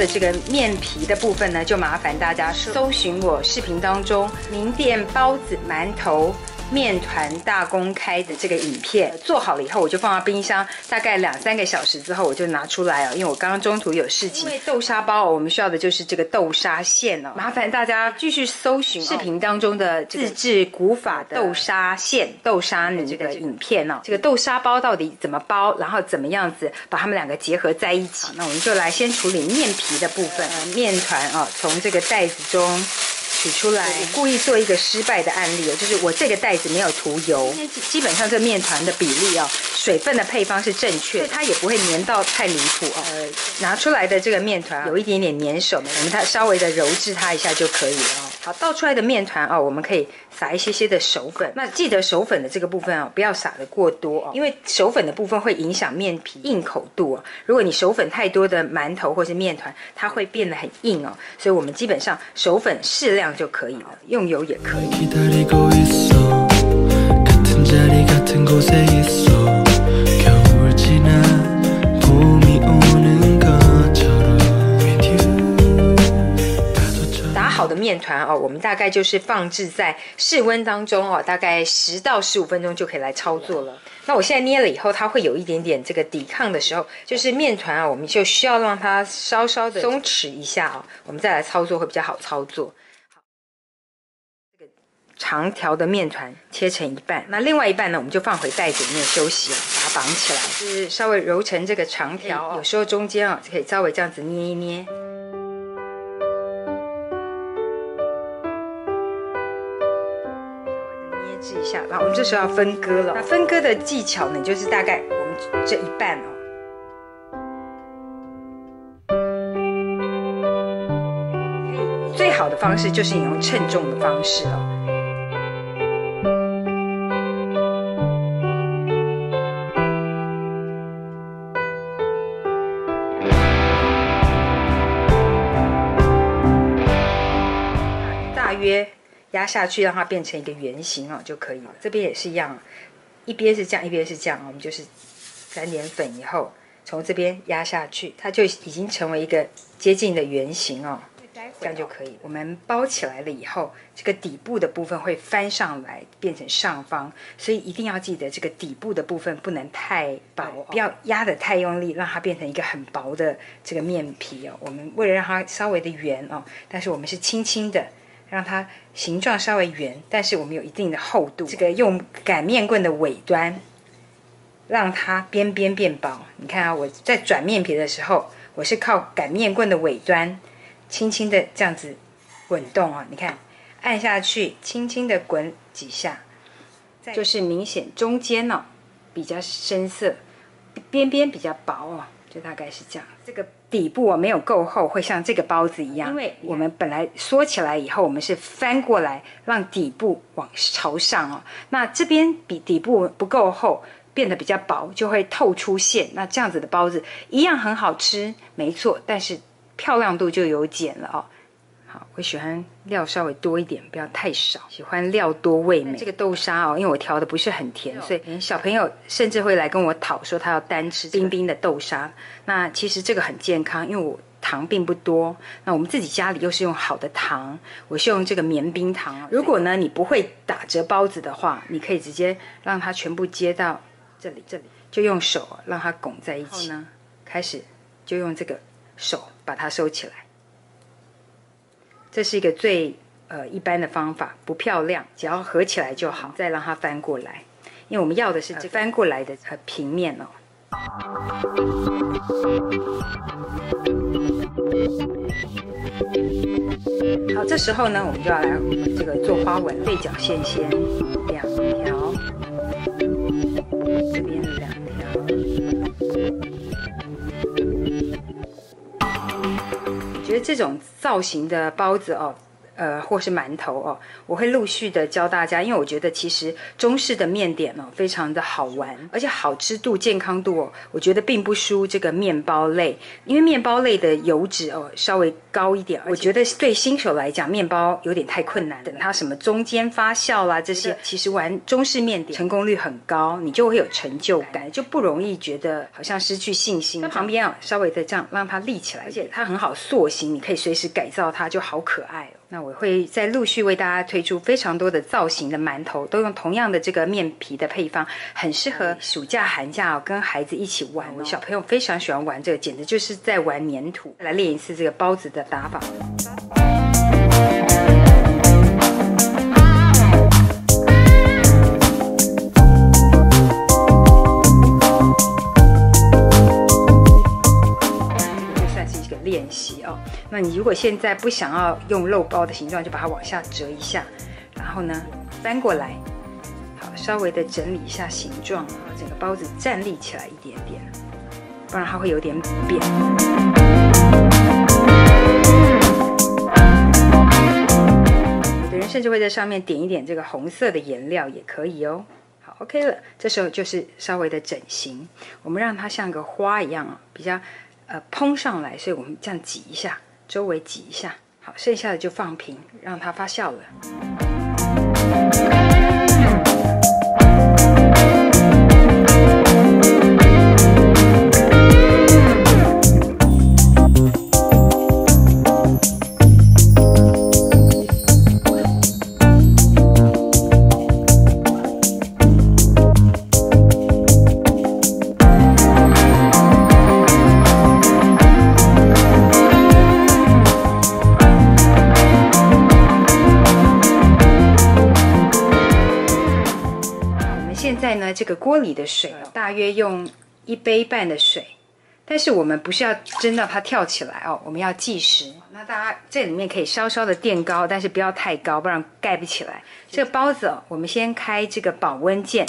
的这个面皮的部分呢，就麻烦大家搜寻我视频当中名店包子、馒头、面团大公开的这个影片。做好了以后，我就放到冰箱，大概2-3个小时之后，我就拿出来哦。因为我刚刚中途有事情。因为豆沙包，我们需要的就是这个豆沙馅哦。麻烦大家继续搜寻视频当中的自制古法的豆沙馅、豆沙泥这个影片哦。这个豆沙包到底怎么包，然后怎么样子把它们两个结合在一起？那我们就来先处理面皮的部分。面团啊，从这个袋子中取出来。我故意做一个失败的案例哦，就是我这个袋子没有涂油，基本上这面团的比例哦，水分的配方是正确，所以它也不会粘到太离谱哦。拿出来的这个面团有一点点粘手，我们它稍微的揉制它一下就可以了哦。好，倒出来的面团哦，我们可以撒一些的手粉。那记得手粉的这个部分哦，不要撒的过多哦，因为手粉的部分会影响面皮硬口度哦。如果你手粉太多的馒头或是面团，它会变得很硬哦。所以我们基本上手粉适量就可以了，用油也可以。好的面团哦，我们大概就是放置在室温当中哦，大概10到15分钟就可以来操作了。那我现在捏了以后，它会有一点点这个抵抗的时候，就是面团啊，我们就需要让它稍稍的松弛一下哦，我们再来操作会比较好操作。好，这个长条的面团切成一半，那另外一半呢，我们就放回袋子里面休息了，把它绑起来，就是稍微揉成这个长条，有时候中间啊可以稍微这样子捏一捏。制一下，然后我们这时候要分割了。那分割的技巧呢，就是大概我们这一半哦。最好的方式就是你用称重的方式哦。大约压下去，让它变成一个圆形哦就可以了。这边也是一样，一边是这样，一边是这样。我们就是沾点粉以后，从这边压下去，它就已经成为一个接近的圆形哦。这样就可以。我们包起来了以后，这个底部的部分会翻上来，变成上方，所以一定要记得这个底部的部分不能太薄，不要压得太用力，让它变成一个很薄的这个面皮哦。我们为了让它稍微的圆哦，但是我们是轻轻的。让它形状稍微圆，但是我们有一定的厚度。这个用擀面棍的尾端，让它边边变薄。你看啊，我在转面皮的时候，我是靠擀面棍的尾端，轻轻的这样子滚动啊。你看，按下去，轻轻的滚几下，就是明显中间哦比较深色，边边比较薄哦。就大概是这样，这个底部没有够厚，会像这个包子一样。因为我们本来缩起来以后，我们是翻过来，让底部朝上哦。那这边比底部不够厚，变得比较薄，就会透出馅。那这样子的包子一样很好吃，没错，但是漂亮度就有减了哦。好，我喜欢料稍微多一点，不要太少。喜欢料多味美。这个豆沙哦，因为我调的不是很甜，所以小朋友甚至会来跟我讨说他要单吃冰冰的豆沙。那其实这个很健康，因为我糖并不多。那我们自己家里又是用好的糖，我是用这个绵冰糖。如果呢你不会打折包子的话，你可以直接让它全部接到这里，就用手让它拱在一起。然后呢，开始就用这个手把它收起来。这是一个最一般的方法，不漂亮，只要合起来就好。再让它翻过来，因为我们要的是这翻过来的平面哦。好，这时候呢，我们就要来这个做花纹，对角线先2条，这边2条。觉得这种造型的包子哦，或是馒头哦，我会陆续的教大家，因为我觉得其实中式的面点哦非常的好玩，而且好吃度、健康度哦，我觉得并不输这个面包类，因为面包类的油脂哦稍微高一点，我觉得对新手来讲，面包有点太困难，等它什么中间发酵啦这些，其实玩中式面点成功率很高，你就会有成就感，就不容易觉得好像失去信心。那旁边啊稍微的这样让它立起来，而且它很好塑形，你可以随时改造它，就好可爱哦。那我会再陆续为大家推出非常多的造型的馒头，都用同样的这个面皮的配方，很适合暑假寒假哦跟孩子一起玩哦。小朋友非常喜欢玩这个，简直就是在玩粘土。来练一次这个包子的打法。练习哦，那你如果现在不想要用肉包的形状，就把它往下折一下，然后呢翻过来，好，稍微的整理一下形状，整个包子站立起来一点点，不然它会有点扁。有的人甚至会在上面点一点这个红色的颜料也可以哦。好 ，OK 了，这时候就是稍微的整形，我们让它像个花一样啊，比较。蓬上来，所以我们这样挤一下，周围挤一下，好，剩下的就放平，让它发酵了。现在呢，这个锅里的水大约用1杯半的水，但是我们不是要蒸到它跳起来哦，我们要计时。那大家这里面可以稍稍的垫高，但是不要太高，不然盖不起来。这个包子哦，我们先开这个保温键，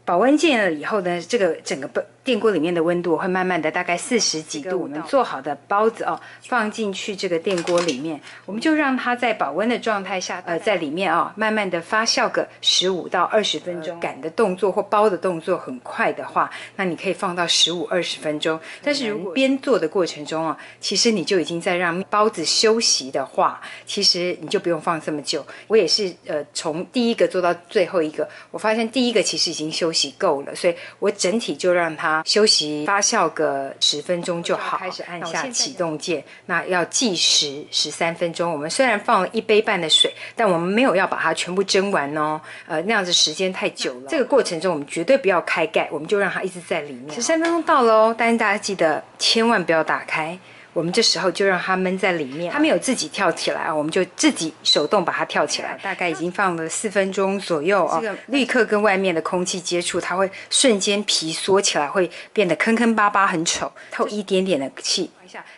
保温键了以后呢，这个整个电锅里面的温度会慢慢的大概40几度，我们做好的包子哦，放进去这个电锅里面，我们就让它在保温的状态下，在里面哦，慢慢的发酵个15到20分钟。擀的动作或包的动作很快的话，那你可以放到15、20分钟。但是如果边做的过程中啊，其实你就已经在让包子休息的话，其实你就不用放这么久。我也是从第一个做到最后一个，我发现第一个其实已经休息够了，所以我整体就让它休息发酵个10分钟就好，开始按下启动键。那要计时13分钟。我们虽然放了1杯半的水，但我们没有要把它全部蒸完哦。那样子时间太久了。这个过程中我们绝对不要开盖，我们就让它一直在里面。13分钟到了哦，但是大家记得千万不要打开。我们这时候就让它焖在里面，它没有自己跳起来啊，我们就自己手动把它跳起来。大概已经放了4分钟左右哦，这个立刻跟外面的空气接触，它会瞬间皮缩起来，会变得坑坑巴巴，很丑，透一点点的气。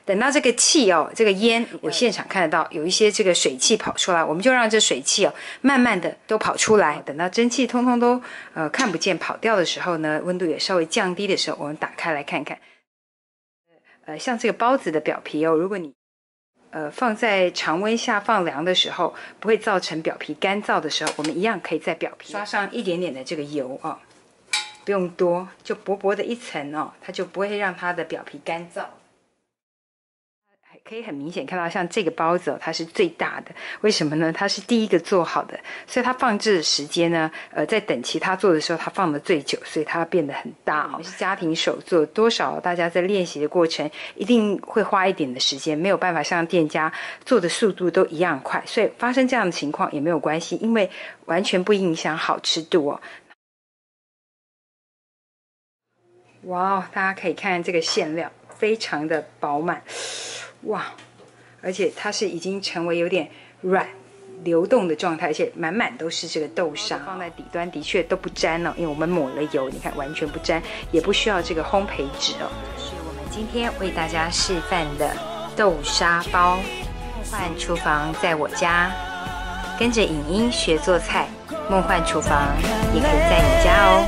等到这个气哦，这个烟，我现场看得到有一些这个水汽跑出来，我们就让这水汽哦，慢慢的都跑出来。等到蒸汽通通都看不见跑掉的时候呢，温度也稍微降低的时候，我们打开来看看。像这个包子的表皮哦，如果你放在常温下放凉的时候，不会造成表皮干燥的时候，我们一样可以在表皮刷上一点点的这个油哦，不用多，就薄薄的一层哦，它就不会让它的表皮干燥。可以很明显看到，像这个包子哦，它是最大的。为什么呢？它是第一个做好的，所以它放置的时间呢，在等其他做的时候，它放的最久，所以它变得很大哦。是家庭手做，多少大家在练习的过程一定会花一点的时间，没有办法像店家做的速度都一样快，所以发生这样的情况也没有关系，因为完全不影响好吃度哦。哇哦，大家可以看这个馅料非常的饱满。哇，而且它是已经成为有点软流动的状态，而且满满都是这个豆沙，放在底端的确都不沾哦，因为我们抹了油，你看完全不沾，也不需要这个烘焙纸哦。是我们今天为大家示范的豆沙包。梦幻厨房在我家，跟着影音学做菜，梦幻厨房也可以在你家哦。